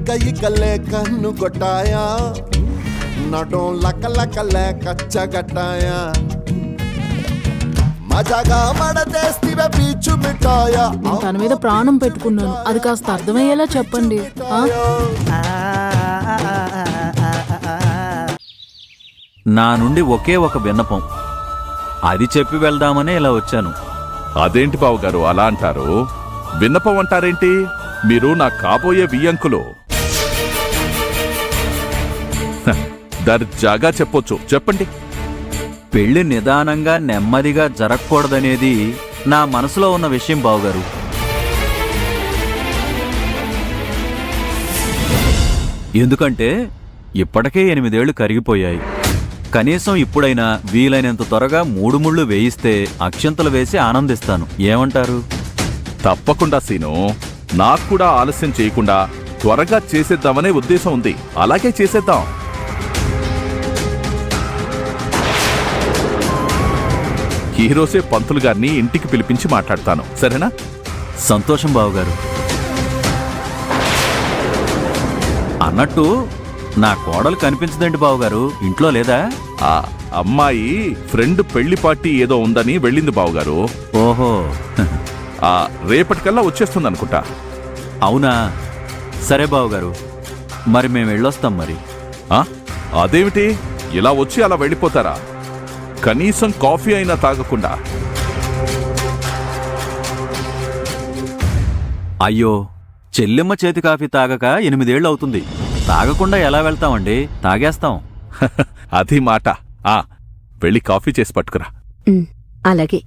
कई गले कन्नु गोटाया नडों luck luck lack चगटाया మజాగా మడతేస్తివే పీచు మిఠాయా తన మీద ప్రాణం పెట్టుకున్నాను, అది కాస్త అర్థమయ్యేలా చెప్పండి. నా నుండి ఒకే ఒక విన్నపం, అది చెప్పి వెళ్దామనే ఇలా వచ్చాను. అదేంటి బావగారు అలా అంటారు? విన్నపం అంటారేంటి? మీరు నా కాబోయే వియ్యంకులు. దర్జాగా చెప్పొచ్చు, చెప్పండి. పెళ్లి నిదానంగా నెమ్మదిగా జరగకూడదనేది నా మనసులో ఉన్న విషయం బావగారు. ఎందుకంటే ఇప్పటికే 8 ఏళ్లు కరిగిపోయాయి. కనీసం ఇప్పుడైనా వీలైనంత త్వరగా 3 ముళ్ళు వేయిస్తే అక్షంతలు వేసి ఆనందిస్తాను. ఏమంటారు? తప్పకుండా సీను, నాకు కూడా ఆలస్యం చేయకుండా త్వరగా చేసేద్దామనే ఉద్దేశం ఉంది. అలాగే చేసేద్దాం. ఈరోజే పంతులు గారిని ఇంటికి పిలిపించి మాట్లాడతాను, సరేనా? సంతోషం బావగారు. అన్నట్టు నా కోడలు కనిపించదండి బావగారు, ఇంట్లో లేదా? ఆ అమ్మాయి ఫ్రెండ్ పెళ్లి పార్టీ ఏదో ఉందని వెళ్ళింది బావగారు. ఓహో, రేపటికల్లా వచ్చేస్తుందనుకుంటా. అవునా? సరే బావగారు, మరి మేము వెళ్ళొస్తాం. మరి అదేమిటి ఇలా వచ్చి అలా వెళ్ళిపోతారా? కనీసం కాఫీ అయినా తాగకుండా? అయ్యో, చెల్లెమ్మ చేతి కాఫీ తాగక 8 ఏళ్ళు అవుతుంది. తాగకుండా ఎలా వెళ్తామండి? తాగేస్తాం. అది మాట. వెళ్ళి కాఫీ చేసి పట్టుకురా. అలాగే.